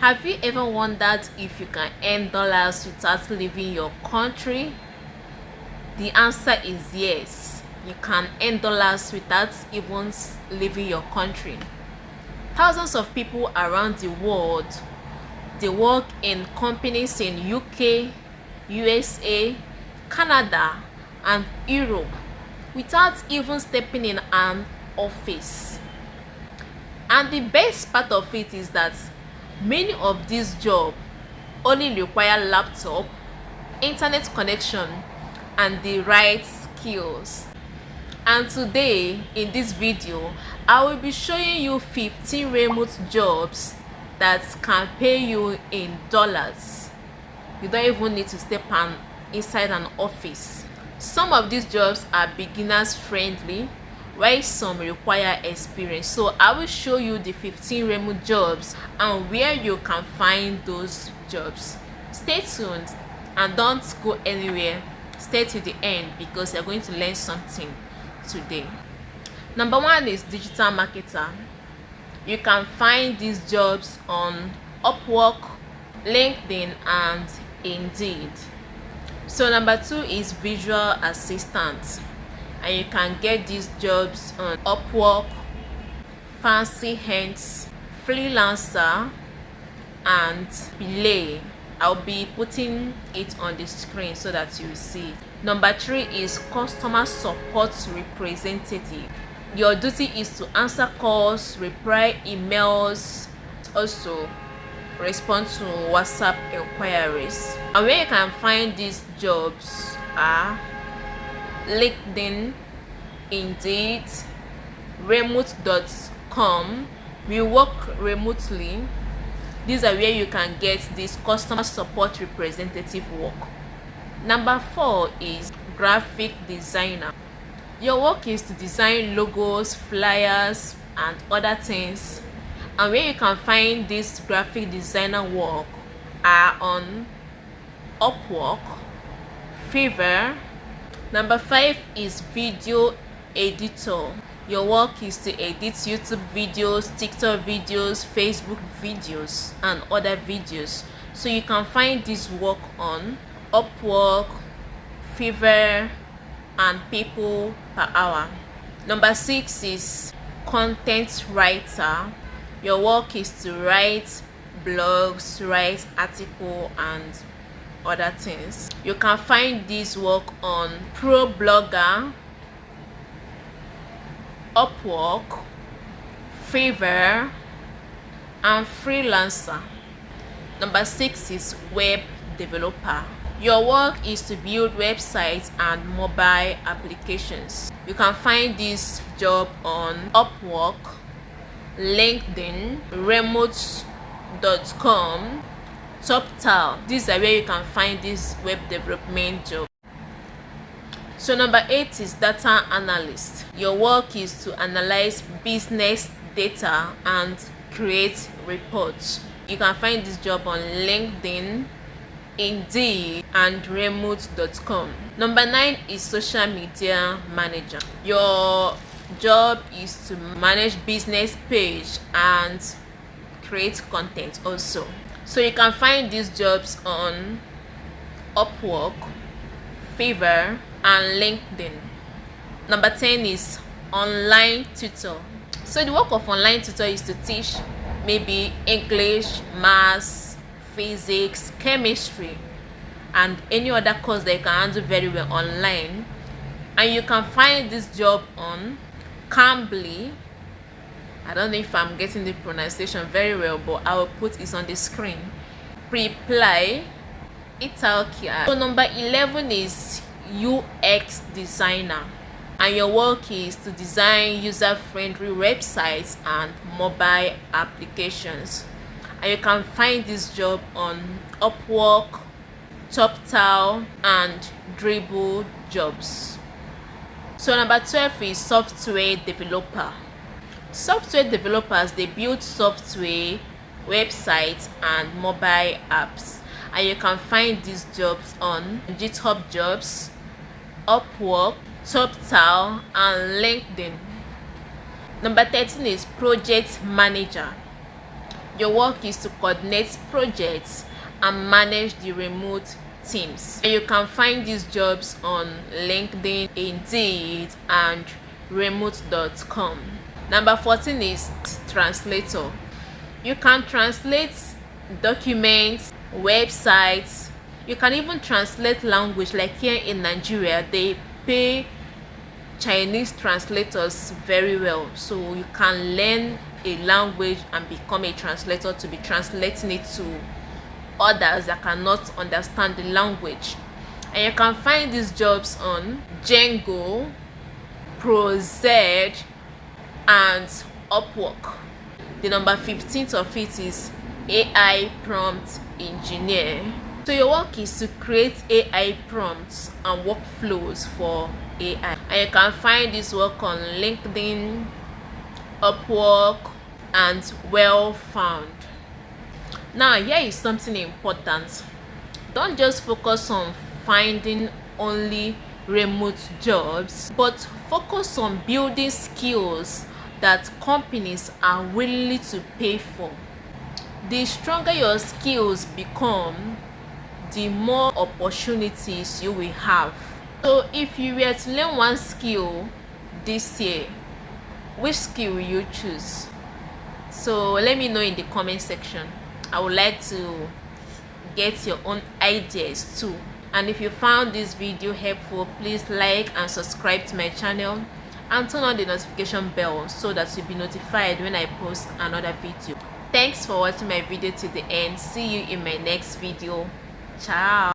Have you ever wondered if you can earn dollars without leaving your country? The answer is yes. You can earn dollars without even leaving your country. Thousands of people around the world, they work in companies in UK, USA, Canada, and Europe without even stepping in an office. And the best part of it is that many of these jobs only require laptop, internet connection, and the right skills. And today in this video, I will be showing you 15 remote jobs that can pay you in dollars. You don't even need to step inside an office. Some of these jobs are beginners friendly, while some require experience. So I will show you the 15 remote jobs and where you can find those jobs. Stay tuned and don't go anywhere. Stay to the end because you're going to learn something today. Number one is digital marketer. You can find these jobs on Upwork, LinkedIn, and Indeed. So number two is visual assistant, and you can get these jobs on Upwork, Fancy Hands, Freelancer, and Belay. I'll be putting it on the screen so that you see it. Number three is customer support representative. Your duty is to answer calls, reply emails, also respond to WhatsApp inquiries. And where you can find these jobs are LinkedIn, Indeed, remote.com. We work remotely. These are where you can get this customer support representative work. Number four is graphic designer. Your work is to design logos, flyers, and other things. And where you can find this graphic designer work are on Upwork, Fiverr. Number five is video editor. Your work is to edit YouTube videos, TikTok videos, Facebook videos, and other videos. So you can find this work on Upwork, Fiverr, and People Per Hour. Number six is content writer. Your work is to write blogs, write articles, and other things. You can find this work on ProBlogger, Upwork, Fiverr, and Freelancer. Number six is web developer. Your work is to build websites and mobile applications. You can find this job on Upwork, LinkedIn, remote.com, Tutor. These are where you can find this web development job. So number eight is data analyst. Your work is to analyze business data and create reports. You can find this job on LinkedIn, Indeed, and remote.com. Number nine is social media manager. Your job is to manage business page and create content also. So you can find these jobs on Upwork, Fiverr, and LinkedIn. Number 10 is online tutor. So the work of online tutor is to teach maybe English, maths, physics, chemistry, and any other course that you can handle very well online. And you can find this job on Cambly. I don't know if I'm getting the pronunciation very well, but I will put it on the screen. Reply, Italkia. So number 11 is UX designer, and your work is to design user-friendly websites and mobile applications. And you can find this job on Upwork, TopTal, and Dribble jobs. So number 12 is software developer. Software developers, they build software, websites, and mobile apps. And you can find these jobs on GitHub Jobs, Upwork, TopTal, and LinkedIn. Number 13 is project manager. Your work is to coordinate projects and manage the remote teams. And you can find these jobs on LinkedIn, Indeed, and remote.com. Number 14 is translator. You can translate documents, websites. You can even translate language. Like here in Nigeria, they pay Chinese translators very well, so you can learn a language and become a translator to be translating it to others that cannot understand the language. And you can find these jobs on Django, ProZ, and Upwork. The number 15th of it is AI prompt engineer. So your work is to create AI prompts and workflows for AI. And you can find this work on LinkedIn, Upwork, and Well Found. Now here is something important. Don't just focus on finding only remote jobs, but focus on building skills that companies are willing to pay for. The stronger your skills become, the more opportunities you will have. So if you were to learn one skill this year, which skill will you choose? So let me know in the comment section. I would like to get your own ideas too. And if you found this video helpful, please like and subscribe to my channel and turn on the notification bell so that you'll be notified when I post another video. Thanks for watching my video to the end. See you in my next video. Ciao.